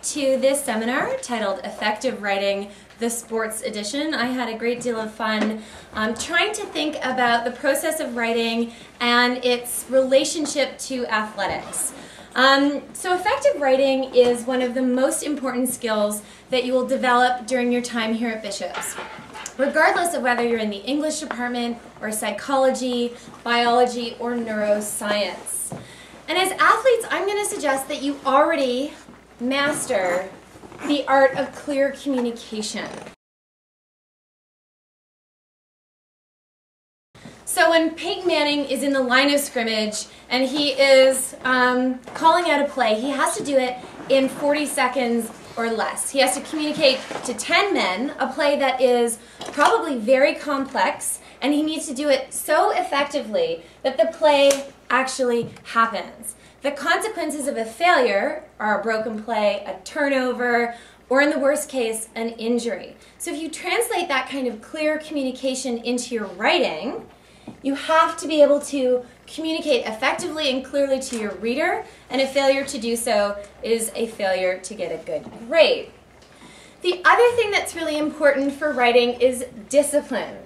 to this seminar titled Effective Writing, the Sports Edition. I had a great deal of fun trying to think about the process of writing and its relationship to athletics. So effective writing is one of the most important skills that you will develop during your time here at Bishop's, regardless of whether you're in the English department or psychology, biology, or neuroscience. And as athletes, I'm going to suggest that you already master the art of clear communication. So when Peyton Manning is in the line of scrimmage and he is calling out a play, he has to do it in 40 seconds or less. He has to communicate to 10 men a play that is probably very complex, and he needs to do it so effectively that the play actually happens. The consequences of a failure are a broken play, a turnover, or in the worst case, an injury. So if you translate that kind of clear communication into your writing, you have to be able to communicate effectively and clearly to your reader, and a failure to do so is a failure to get a good grade. The other thing that's really important for writing is discipline.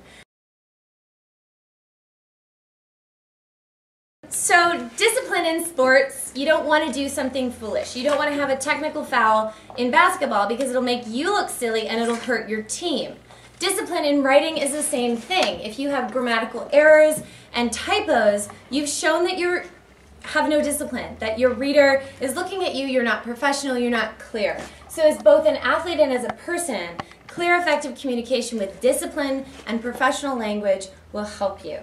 So discipline in sports, you don't want to do something foolish. You don't want to have a technical foul in basketball because it'll make you look silly and it'll hurt your team. Discipline in writing is the same thing. If you have grammatical errors and typos, you've shown that you have no discipline, that your reader is looking at you, you're not professional, you're not clear. So as both an athlete and as a person, clear, effective communication with discipline and professional language will help you.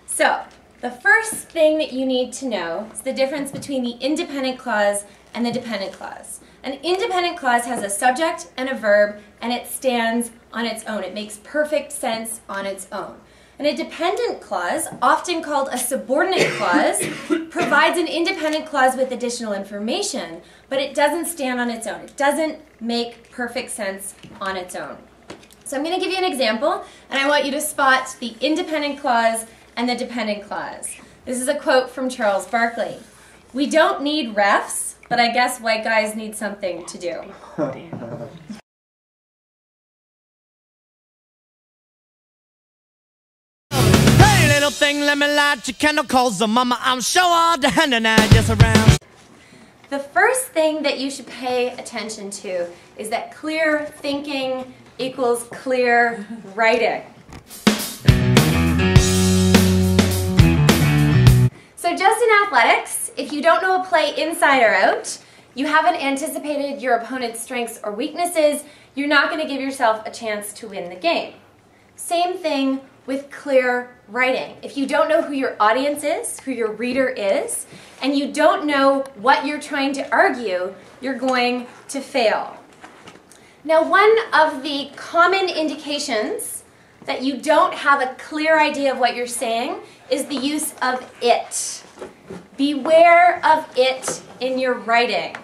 So the first thing that you need to know is the difference between the independent clause and the dependent clause. An independent clause has a subject and a verb, and it stands on its own. It makes perfect sense on its own. And a dependent clause, often called a subordinate clause, provides an independent clause with additional information, but it doesn't stand on its own. It doesn't make perfect sense on its own. So I'm going to give you an example, and I want you to spot the independent clause and the dependent clause. This is a quote from Charles Barkley. "We don't need refs, but I guess white guys need something to do." Hey little thing, let me light your candle, 'cause mama, I'm sure all the hand and I just around. The first thing that you should pay attention to is that clear thinking equals clear writing. So just in athletics, if you don't know a play inside or out, you haven't anticipated your opponent's strengths or weaknesses, you're not going to give yourself a chance to win the game. Same thing with clear writing. If you don't know who your audience is, who your reader is, and you don't know what you're trying to argue, you're going to fail. Now, one of the common indications that you don't have a clear idea of what you're saying is the use of it. Beware of it in your writing.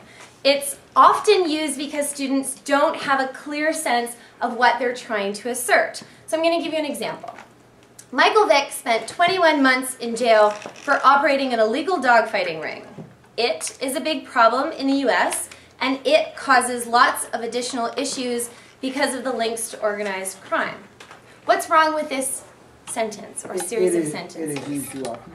It's often used because students don't have a clear sense of what they're trying to assert. So I'm going to give you an example. Michael Vick spent 21 months in jail for operating an illegal dogfighting ring. It is a big problem in the US, and it causes lots of additional issues because of the links to organized crime. What's wrong with this sentence or series of sentences? It is used too often.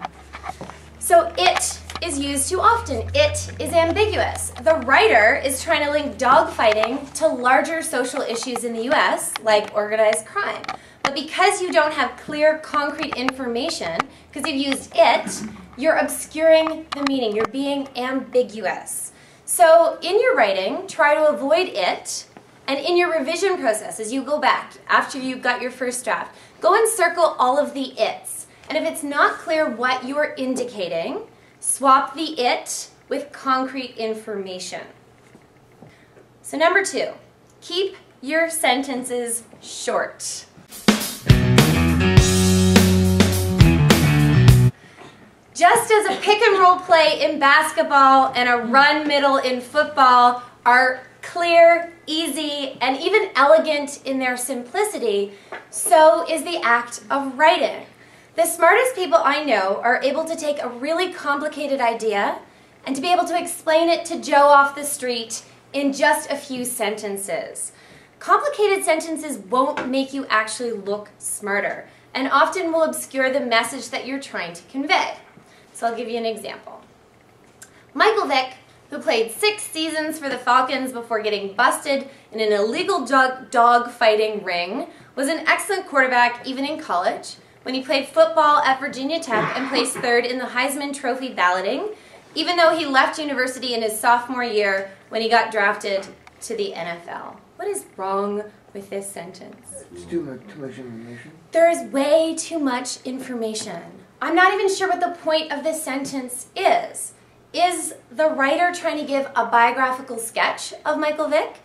So it is used too often. It is ambiguous. The writer is trying to link dogfighting to larger social issues in the US, like organized crime. But because you don't have clear, concrete information, because you've used it, you're obscuring the meaning. You're being ambiguous. So in your writing, try to avoid it. And in your revision process, as you go back, after you've got your first draft, go and circle all of the its. And if it's not clear what you're indicating, swap the it with concrete information. So number 2, keep your sentences short. Just as a pick and roll play in basketball and a run middle in football are clear, easy, and even elegant in their simplicity, so is the act of writing. The smartest people I know are able to take a really complicated idea and to be able to explain it to Joe off the street in just a few sentences. Complicated sentences won't make you actually look smarter and often will obscure the message that you're trying to convey. So I'll give you an example. Michael Vick, who played 6 seasons for the Falcons before getting busted in an illegal dog fighting ring, was an excellent quarterback even in college. When he played football at Virginia Tech and placed 3rd in the Heisman Trophy balloting, even though he left university in his sophomore year when he got drafted to the NFL. What is wrong with this sentence? It's too much information. There is way too much information. I'm not even sure what the point of this sentence is. Is the writer trying to give a biographical sketch of Michael Vick?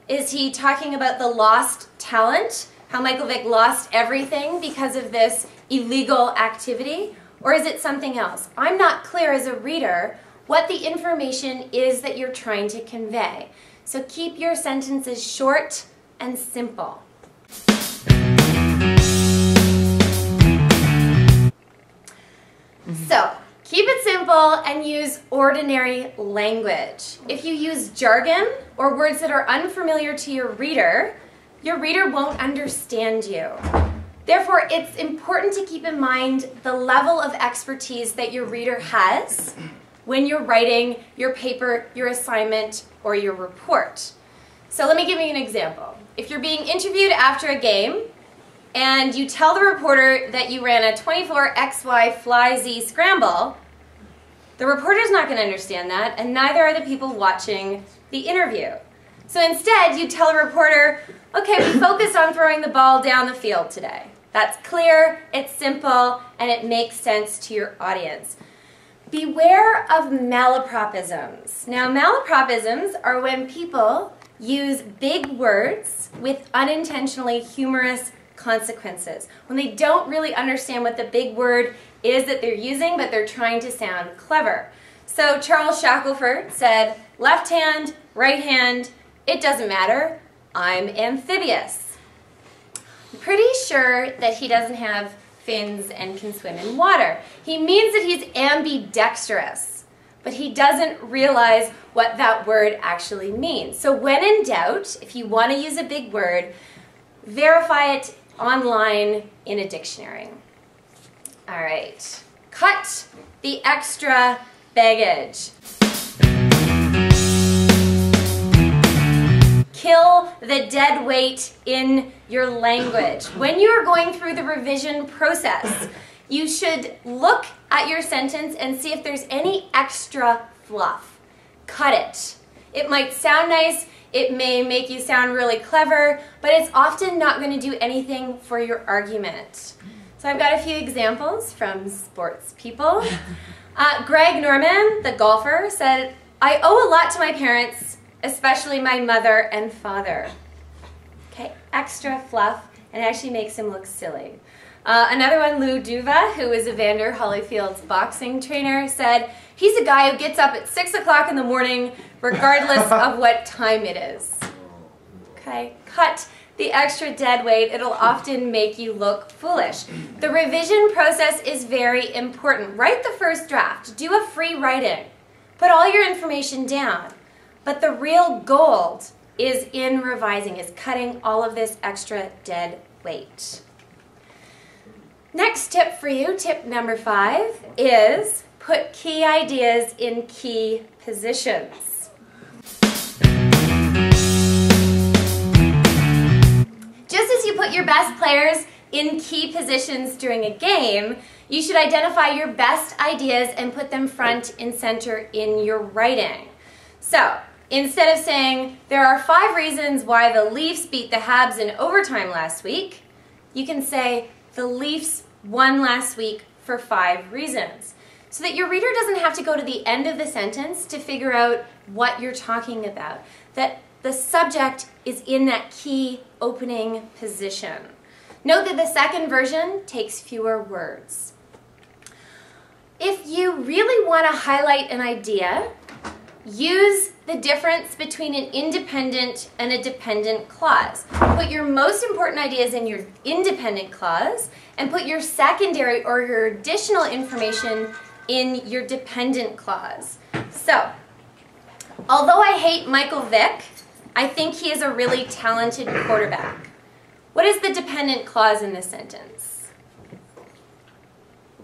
Is he talking about the lost talent? How Michael Vick lost everything because of this illegal activity? Or is it something else? I'm not clear as a reader what the information is that you're trying to convey. So keep your sentences short and simple. So, keep it simple and use ordinary language. If you use jargon or words that are unfamiliar to your reader won't understand you. Therefore, it's important to keep in mind the level of expertise that your reader has when you're writing your paper, your assignment, or your report. So let me give you an example. If you're being interviewed after a game and you tell the reporter that you ran a 24XY fly Z scramble, the reporter's not going to understand that, and neither are the people watching the interview. So instead, you tell the reporter, okay, we focused on throwing the ball down the field today. That's clear, it's simple, and it makes sense to your audience. Beware of malapropisms. Now, malapropisms are when people use big words with unintentionally humorous consequences, when they don't really understand what the big word is that they're using, but they're trying to sound clever. So Charles Shackelford said, left hand, right hand, it doesn't matter, I'm amphibious. I'm pretty sure that he doesn't have fins and can swim in water. He means that he's ambidextrous, but he doesn't realize what that word actually means. So when in doubt, if you want to use a big word, verify it online in a dictionary. All right, cut the extra baggage. Kill the dead weight in your language. When you are going through the revision process, you should look at your sentence and see if there's any extra fluff. Cut it. It might sound nice, it may make you sound really clever, but it's often not going to do anything for your argument. So I've got a few examples from sports people. Greg Norman, the golfer, said, I owe a lot to my parents, especially my mother and father. Okay, extra fluff, and it actually makes him look silly. Another one, Lou Duva, who is Evander Holyfield's boxing trainer, said, he's a guy who gets up at 6 o'clock in the morning regardless of what time it is. Okay, cut the extra dead weight. It'll often make you look foolish. The revision process is very important. Write the first draft. Do a free write-in. Put all your information down. But the real gold is in revising, is cutting all of this extra dead weight. Next tip for you, tip number 5, is put key ideas in key positions. Just as you put your best players in key positions during a game, you should identify your best ideas and put them front and center in your writing. So, instead of saying, there are 5 reasons why the Leafs beat the Habs in overtime last week, you can say, the Leafs won last week for 5 reasons. So that your reader doesn't have to go to the end of the sentence to figure out what you're talking about. That the subject is in that key opening position. Note that the second version takes fewer words. If you really want to highlight an idea, use the difference between an independent and a dependent clause. Put your most important ideas in your independent clause and put your secondary or your additional information in your dependent clause. So, Although I hate Michael Vick, I think he is a really talented quarterback. What is the dependent clause in this sentence?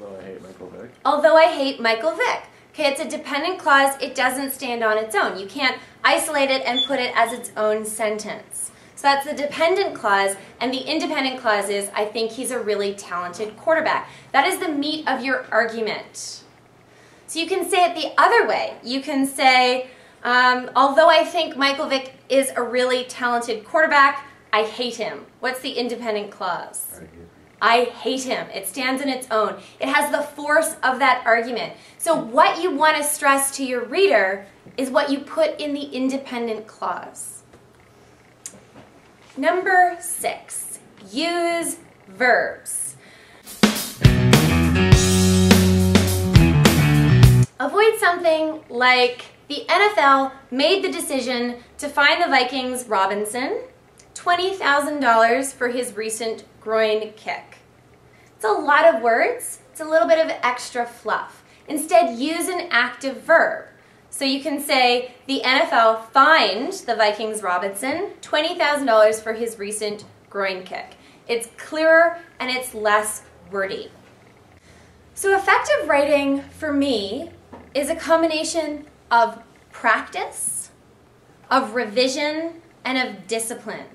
Although I hate Michael Vick. Although I hate Michael Vick. Okay, it's a dependent clause. It doesn't stand on its own. You can't isolate it and put it as its own sentence. So that's the dependent clause, and the independent clause is, I think he's a really talented quarterback. That is the meat of your argument. So you can say it the other way. You can say, although I think Michael Vick is a really talented quarterback, I hate him. What's the independent clause? I hate him. It stands on its own. It has the force of that argument. So what you want to stress to your reader is what you put in the independent clause. Number 6, use verbs. Avoid something like the NFL made the decision to fine the Vikings Robinson $20,000 for his recent groin kick. It's a lot of words. It's a little bit of extra fluff. Instead, use an active verb. So you can say, the NFL fined the Vikings Robinson $20,000 for his recent groin kick. It's clearer and it's less wordy. So effective writing, for me, is a combination of practice, of revision, and of discipline.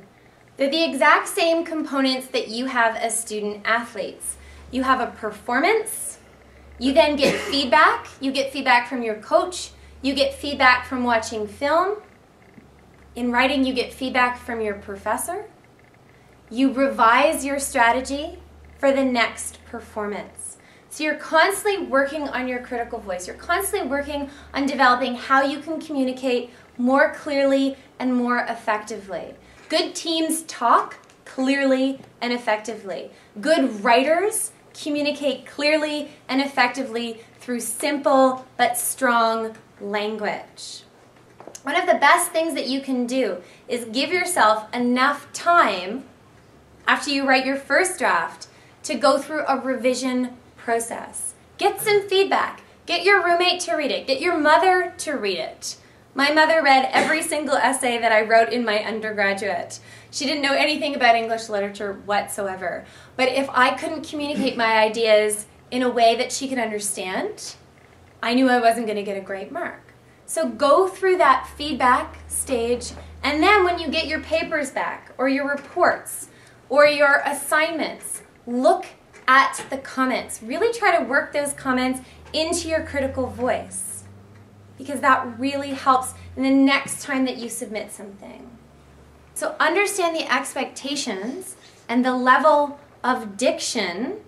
They're the exact same components that you have as student athletes. You have a performance, you then get feedback. You get feedback from your coach, you get feedback from watching film. In writing, you get feedback from your professor. You revise your strategy for the next performance. So you're constantly working on your critical voice. You're constantly working on developing how you can communicate more clearly and more effectively. Good teams talk clearly and effectively. Good writers communicate clearly and effectively through simple but strong language. One of the best things that you can do is give yourself enough time after you write your first draft to go through a revision process. Get some feedback. Get your roommate to read it. Get your mother to read it. My mother read every single essay that I wrote in my undergraduate. She didn't know anything about English literature whatsoever. But if I couldn't communicate my ideas in a way that she could understand, I knew I wasn't going to get a great mark. So go through that feedback stage, and then when you get your papers back, or your reports, or your assignments, look at the comments. Really try to work those comments into your critical voice, because that really helps in the next time that you submit something. So understand the expectations and the level of diction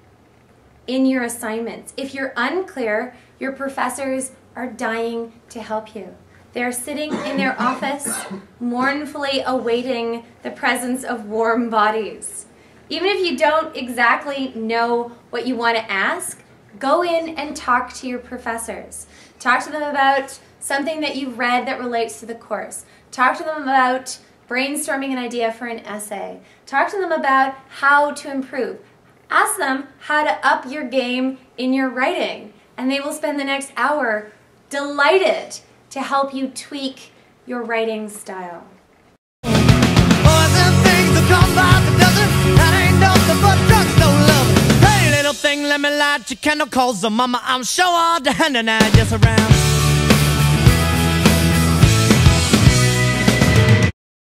in your assignments. If you're unclear, your professors are dying to help you. They're sitting in their office, mournfully awaiting the presence of warm bodies. Even if you don't exactly know what you want to ask, go in and talk to your professors. Talk to them about something that you've read that relates to the course. Talk to them about brainstorming an idea for an essay. Talk to them about how to improve. Ask them how to up your game in your writing, and they will spend the next hour delighted to help you tweak your writing style. Hey little thing, let me light your candle, 'cause mama, I'm sure all the hand and I just around.